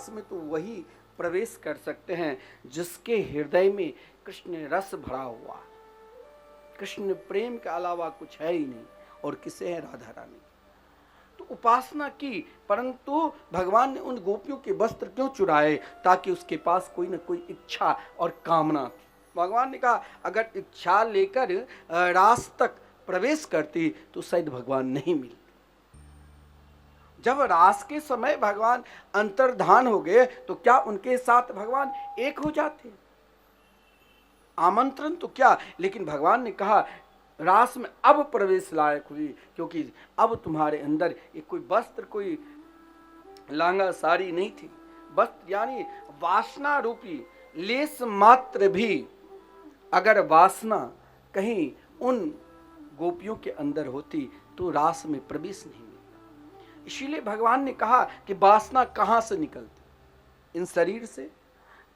रास में तो वही प्रवेश कर सकते हैं जिसके हृदय में कृष्ण रस भरा हुआ। कृष्ण प्रेम के अलावा कुछ है ही नहीं, और किसे है? राधा रानी। तो उपासना की, परंतु भगवान ने उन गोपियों के वस्त्र क्यों चुराए? ताकि उसके पास कोई न कोई इच्छा और कामना थी। भगवान ने कहा अगर इच्छा लेकर रास तक प्रवेश करती तो शायद भगवान नहीं मिलते। जब रास के समय भगवान अंतर्धान हो गए तो क्या उनके साथ भगवान एक हो जाते? आमंत्रण तो क्या, लेकिन भगवान ने कहा रास में अब प्रवेश लायक हुई, क्योंकि अब तुम्हारे अंदर एक कोई वस्त्र, कोई लांगा साड़ी नहीं थी। वस्त्र यानी वासना रूपी लेस मात्र भी अगर वासना कहीं उन गोपियों के अंदर होती तो रास में प्रवेश नहीं मिलता। इसीलिए भगवान ने कहा कि वासना कहाँ से निकलती? इन शरीर से।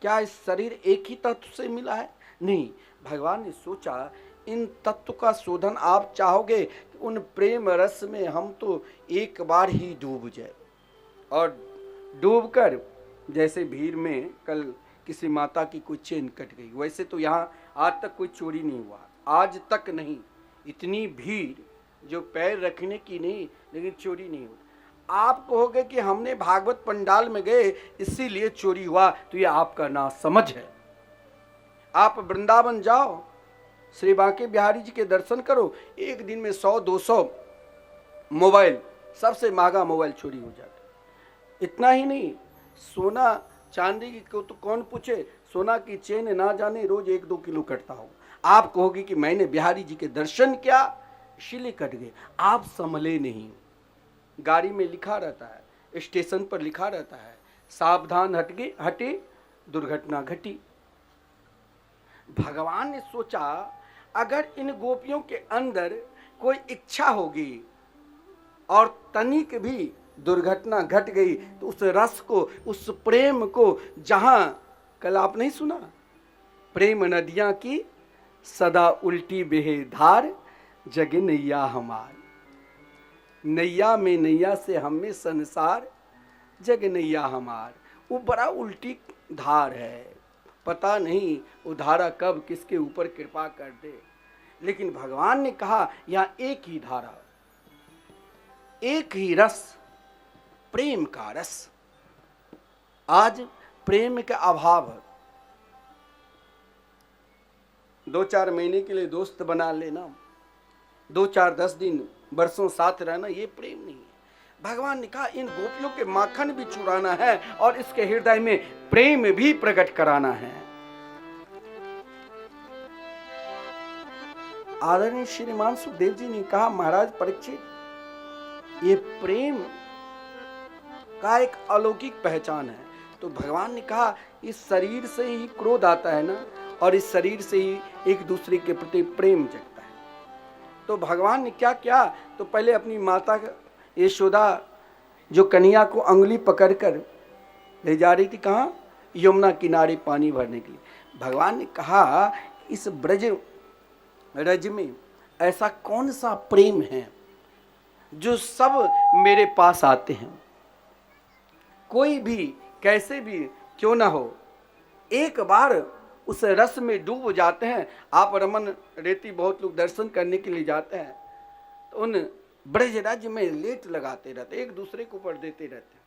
क्या इस शरीर एक ही तत्व से मिला है? नहीं। भगवान ने सोचा इन तत्व का शोधन आप चाहोगे कि उन प्रेम रस में हम तो एक बार ही डूब जाए, और डूबकर जैसे भीड़ में कल किसी माता की कोई चेन कट गई, वैसे तो यहाँ आज तक कोई चोरी नहीं हुआ, आज तक नहीं। इतनी भीड़ जो पैर रखने की नहीं, लेकिन चोरी नहीं हुई। आप कहोगे कि हमने भागवत पंडाल में गए इसीलिए चोरी हुआ, तो ये आपका नासमझ है। आप वृंदावन जाओ, श्री बांके बिहारी जी के दर्शन करो, एक दिन में 100-200 मोबाइल, सबसे महंगा मोबाइल चोरी हो जाता। इतना ही नहीं, सोना चांदी को तो कौन पूछे, सोना की चेन ना जाने रोज 1-2 किलो कटता हो। आप कहोगे कि मैंने बिहारी जी के दर्शन किया इसीलिए कट गए। आप संभले नहीं। गाड़ी में लिखा रहता है, स्टेशन पर लिखा रहता है, सावधान हटे दुर्घटना घटी। भगवान ने सोचा अगर इन गोपियों के अंदर कोई इच्छा होगी और तनिक भी दुर्घटना घट गई तो उस रस को, उस प्रेम को, जहां कल आप नहीं सुना, प्रेम नदियां की सदा उल्टी बहे धार, जग नैया हमार, नैया में नैया से हमें संसार, जग नैया हमार। वो बड़ा उल्टी धार है, पता नहीं वो धारा कब किसके ऊपर कृपा कर दे। लेकिन भगवान ने कहा यहाँ एक ही धारा, एक ही रस, प्रेम का रस। आज प्रेम का अभाव है। 2-4 महीने के लिए दोस्त बना लेना, 2-4-10 दिन बरसों साथ रहना, ये प्रेम नहीं है। भगवान ने कहा इन गोपियों के माखन भी चुराना है और इसके हृदय में प्रेम भी प्रकट कराना है। आदरणीय श्रीमान सुखदेव जी ने कहा महाराज परीक्षित, ये प्रेम का एक अलौकिक पहचान है। तो भगवान ने कहा इस शरीर से ही क्रोध आता है ना, और इस शरीर से ही एक दूसरे के प्रति प्रेम जगता है। तो भगवान ने क्या किया, तो पहले अपनी माता यशोदा जो कन्हैया को अंगुली पकड़कर ले जा रही थी, कहाँ? यमुना किनारे पानी भरने के लिए। भगवान ने कहा इस ब्रज रज में ऐसा कौन सा प्रेम है जो सब मेरे पास आते हैं, कोई भी कैसे भी क्यों ना हो, एक बार उस रस में डूब जाते हैं। आप रमन रेती बहुत लोग दर्शन करने के लिए जाते हैं तो उन ब्रज राज्य में लेट लगाते रहते, एक दूसरे के ऊपर देते रहते,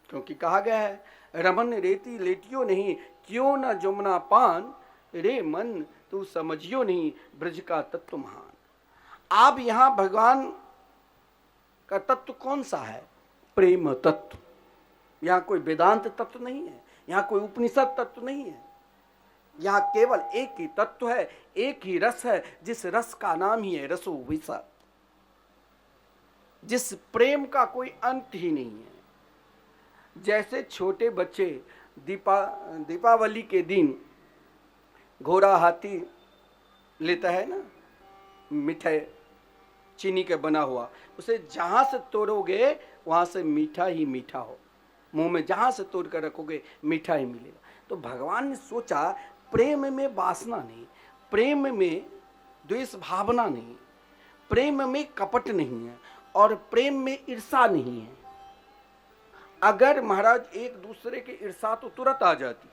क्योंकि कहा गया है रमन रेती लेटियो नहीं, क्यों न जमुना पान, रे मन तू समझियो नहीं, ब्रज का तत्व महान। आप यहाँ भगवान का तत्व कौन सा है? प्रेम तत्व। यहाँ कोई वेदांत तत्व नहीं है, यहाँ कोई उपनिषद तत्व नहीं है, यहाँ केवल एक ही तत्व है, एक ही रस है, जिस रस का नाम ही है रसो विसा, जिस प्रेम का कोई अंत ही नहीं है। जैसे छोटे बच्चे दीपावली के दिन घोड़ा हाथी लेता है ना, मिठाई चीनी का बना हुआ, उसे जहाँ से तोड़ोगे वहाँ से मीठा ही मीठा हो, मुंह में जहाँ से तोड़ कर रखोगे मीठा ही मिलेगा। तो भगवान ने सोचा प्रेम में वासना नहीं, प्रेम में द्वेष भावना नहीं, प्रेम में कपट नहीं है, और प्रेम में ईर्षा नहीं है। अगर महाराज एक दूसरे के ईर्षा तो तुरंत आ जाती।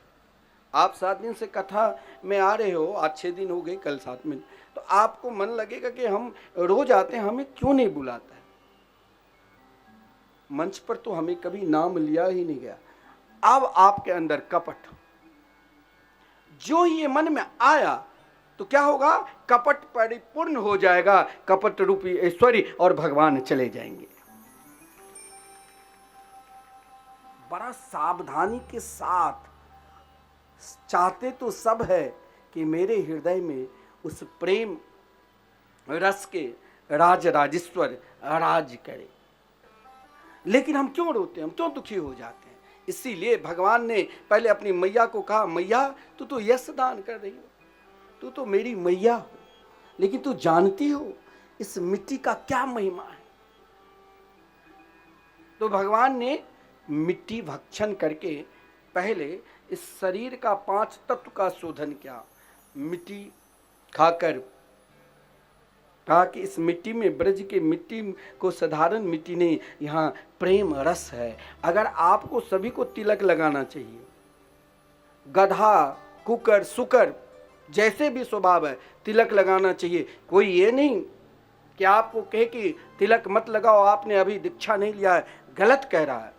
आप 7 दिन से कथा में आ रहे हो, आज 6 दिन हो गए, कल 7 में, तो आपको मन लगेगा कि हम रोज आते हैं, हमें क्यों नहीं बुलाता है। मंच पर तो हमें कभी नाम लिया ही नहीं गया। अब आपके अंदर कपट जो ही ये मन में आया तो क्या होगा, कपट परिपूर्ण हो जाएगा, कपट रूपी ऐश्वर्य और भगवान चले जाएंगे। बड़ा सावधानी के साथ चाहते तो सब है कि मेरे हृदय में उस प्रेम रस के राज राजेश्वर राज करे, लेकिन हम क्यों रोते हैं, हम क्यों दुखी हो जाते हैं। इसीलिए भगवान ने पहले अपनी मैया को कहा, मैया तू तो यश दान कर रही हो, तू तो मेरी मैया हो, लेकिन तू जानती हो इस मिट्टी का क्या महिमा है। तो भगवान ने मिट्टी भक्षण करके पहले इस शरीर का 5 तत्व का शोधन किया। मिट्टी खाकर कहा कि इस मिट्टी में, ब्रज के मिट्टी को साधारण मिट्टी नहीं, यहाँ प्रेम रस है। अगर आपको सभी को तिलक लगाना चाहिए, गधा कुकर सुकर जैसे भी स्वभाव है तिलक लगाना चाहिए। कोई ये नहीं कि आपको कहे कि तिलक मत लगाओ, आपने अभी दीक्षा नहीं लिया है, गलत कह रहा है।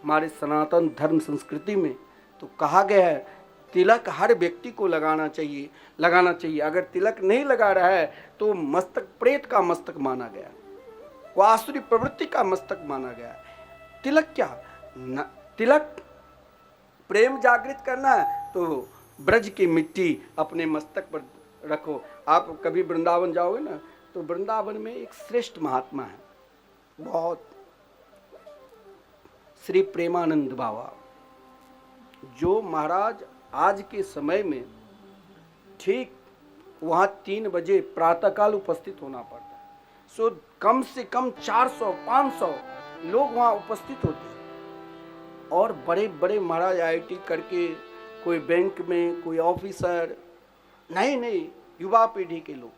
हमारे सनातन धर्म संस्कृति में तो कहा गया है तिलक हर व्यक्ति को लगाना चाहिए। अगर तिलक नहीं लगा रहा है तो मस्तक प्रेत का मस्तक माना गया, वो आसुरी प्रवृत्ति का मस्तक माना गया। तिलक क्या तिलक प्रेम जागृत करना है तो ब्रज की मिट्टी अपने मस्तक पर रखो। आप कभी वृंदावन जाओगे ना, तो वृंदावन में एक श्रेष्ठ महात्मा है, बहुत, श्री प्रेमानंद बाबा, जो महाराज आज के समय में ठीक वहाँ 3 बजे प्रातःकाल उपस्थित होना पड़ता है। सो कम से कम 400-500 लोग वहाँ उपस्थित होते हैं। और बड़े बड़े महाराज IIT करके, कोई बैंक में, कोई ऑफिसर, नहीं युवा पीढ़ी के लोग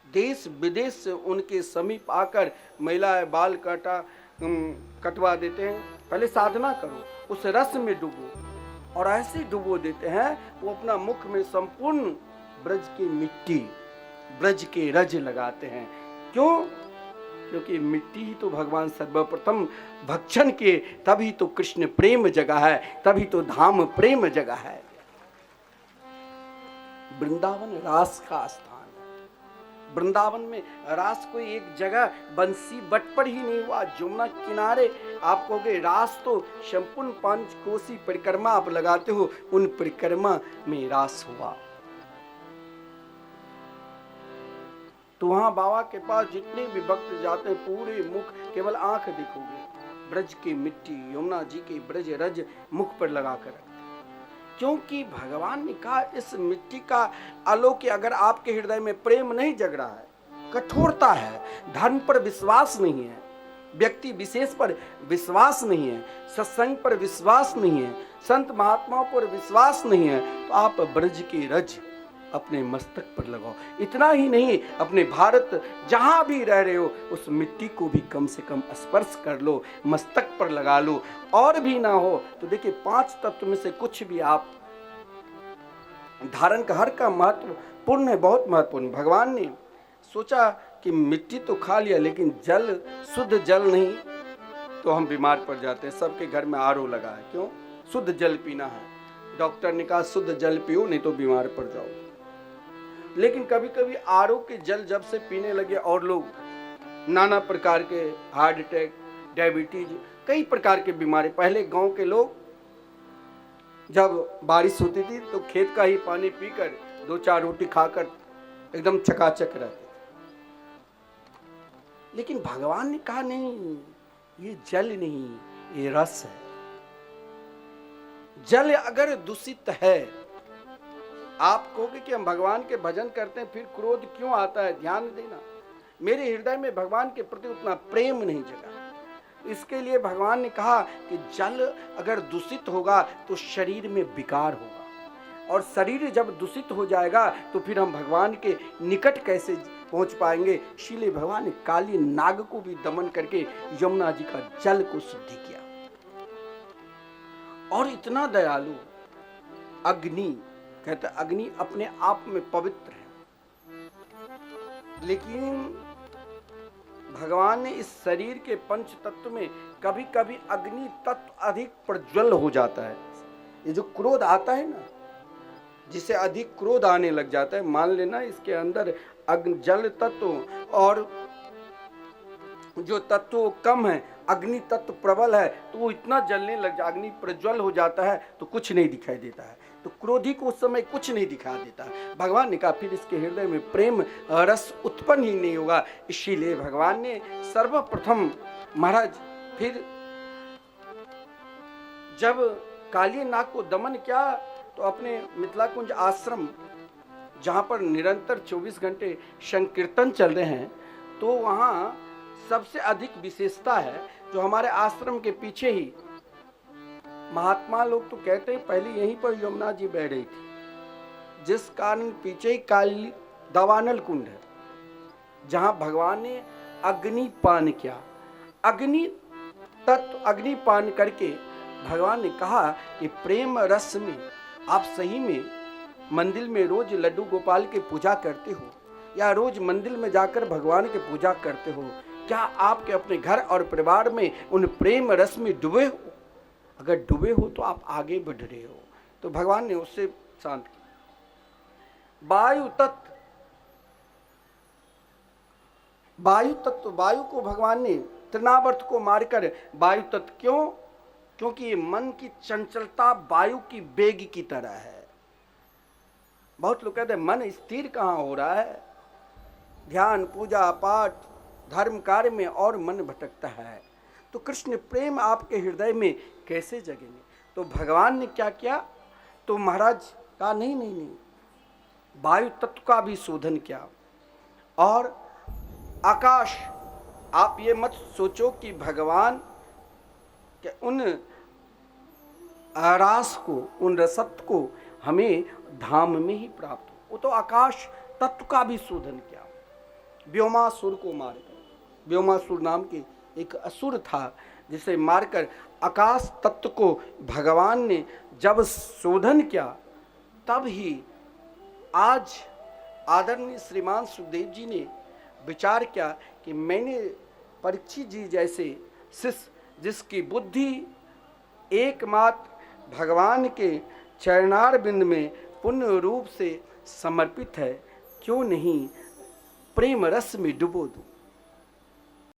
देश विदेश से उनके समीप आकर महिलाएं बाल कटवा देते हैं। पहले साधना करो, उस रस में डूबो, और ऐसे डुबो देते हैं वो अपना मुख में संपूर्ण ब्रज की मिट्टी, ब्रज के रज लगाते हैं। क्यों? क्योंकि मिट्टी ही तो भगवान सर्वप्रथम भक्षण किए, तभी तो कृष्ण प्रेम जगह है, तभी तो धाम प्रेम जगह है। वृंदावन रास का स्थान है। वृंदावन में रास कोई एक जगह बंसी बट पर ही नहीं हुआ, जमुना किनारे आप कहोगे रास तो संपूर्ण 5 कोसी परिक्रमा आप लगाते हो, उन परिक्रमा में रास हुआ। तो वहां बाबा के पास जितने भी भक्त जाते हैं, पूरे मुख केवल आंख दिखोगे, ब्रज की मिट्टी, यमुना जी के ब्रज रज मुख पर लगाकर रखते। क्योंकि भगवान ने कहा इस मिट्टी का आलोक, अगर आपके हृदय में प्रेम नहीं जग रहा है, कठोरता है, धर्म पर विश्वास नहीं है, व्यक्ति विशेष पर विश्वास नहीं है, सत्संग पर विश्वास नहीं है, संत महात्माओं पर विश्वास नहीं है, तो आप ब्रज की रज अपने मस्तक पर लगाओ। इतना ही नहीं, अपने भारत जहां भी रह रहे हो उस मिट्टी को भी कम से कम स्पर्श कर लो, मस्तक पर लगा लो। और भी ना हो तो देखिए 5 तत्व में से कुछ भी आप धारण का, हर का महत्वपूर्ण है, बहुत महत्वपूर्ण। भगवान ने सोचा कि मिट्टी तो खा लिया, लेकिन जल, शुद्ध जल नहीं तो हम बीमार पड़ जाते हैं। सबके घर में RO लगा है, क्यों? शुद्ध जल पीना है। डॉक्टर ने कहा शुद्ध जल पियो, नहीं तो बीमार पड़ जाओ। लेकिन कभी कभी RO के जल जब से पीने लगे और लोग नाना प्रकार के हार्ट अटैक, डायबिटीज, कई प्रकार के बीमारी। पहले गांव के लोग जब बारिश होती थी तो खेत का ही पानी पीकर 2-4 रोटी खाकर एकदम चकाचक रहते थे। लेकिन भगवान ने कहा नहीं, ये जल नहीं, ये रस है। जल अगर दूषित है, आप कहोगे कि हम भगवान के भजन करते हैं, फिर क्रोध क्यों आता है? ध्यान देना, मेरे हृदय में भगवान के प्रति उतना प्रेम नहीं जगा। इसके लिए भगवान ने कहा कि जल अगर दूषित होगा तो शरीर में विकार होगा, और शरीर जब दूषित हो जाएगा तो फिर हम भगवान के निकट कैसे पहुंच पाएंगे। इसीलिए भगवान ने काली नाग को भी दमन करके यमुना जी का जल को शुद्धि किया। और इतना दयालु। अग्नि, कहते अग्नि अपने आप में पवित्र है, लेकिन भगवान ने इस शरीर के पंच तत्व में कभी कभी अग्नि तत्व अधिक प्रज्वल हो जाता है। ये जो क्रोध आता है ना, जिसे अधिक क्रोध आने लग जाता है, मान लेना इसके अंदर अग्नि जल तत्व और जो तत्व कम है, अग्नि तत्व प्रबल है, तो वो इतना जलने लग जाता, अग्नि प्रज्वल हो जाता है तो कुछ नहीं दिखाई देता है। तो क्रोधी को उस समय कुछ नहीं दिखा देता। भगवान ने कहा फिर इसके हृदय में प्रेम रस उत्पन्न ही नहीं होगा। इसीलिए भगवान ने सर्वप्रथम महाराज फिर जब काली नाग को दमन किया तो अपने मिथिला कुंज आश्रम, जहां पर निरंतर 24 घंटे संकीर्तन चल रहे हैं, तो वहां सबसे अधिक विशेषता है जो हमारे आश्रम के पीछे ही महात्मा लोग तो कहते हैं पहले यहीं पर यमुना जी बह रही थी, जिस कारण पीछे ही काली दवानल कुंड है, जहां भगवान ने अग्निपान किया। अग्नि तत्व अग्निपान करके भगवान ने कहा कि प्रेम रस में आप सही में मंदिर में रोज लड्डू गोपाल की पूजा करते हो या रोज मंदिर में जाकर भगवान की पूजा करते हो, क्या आपके अपने घर और परिवार में उन प्रेम रस में डूबे हो? अगर डूबे हो तो आप आगे बढ़ रहे हो। तो भगवान ने उससे शांत किया। वायु तत्व, वायु तत्व, वायु को भगवान ने तृणावर्त को मारकर वायु तत्व, क्यों? क्योंकि ये मन की चंचलता वायु की वेग की तरह है। बहुत लोग कहते हैं मन स्थिर कहाँ हो रहा है, ध्यान पूजा पाठ धर्म कार्य में और मन भटकता है। तो कृष्ण प्रेम आपके हृदय में कैसे जगेंगे? तो भगवान ने क्या किया? तो महाराज कहा नहीं नहीं नहीं, वायु तत्व का भी शोधन किया। और आकाश, आप ये मत सोचो कि भगवान के उन आरास को, उन रसत्व को हमें धाम में ही प्राप्त हो, वो तो आकाश तत्व का भी शोधन किया। व्योमासुर को मारकर, व्योमासुर नाम के एक असुर था जिसे मारकर आकाश तत्व को भगवान ने जब शोधन किया, तब ही आज आदरणीय श्रीमान सुखदेव जी ने विचार किया कि मैंने परीक्षित जी जैसे शिष्य जिसकी बुद्धि एकमात्र भगवान के चरणार बिंद में पूर्ण रूप से समर्पित है, क्यों नहीं प्रेम रस में डुबो दूं।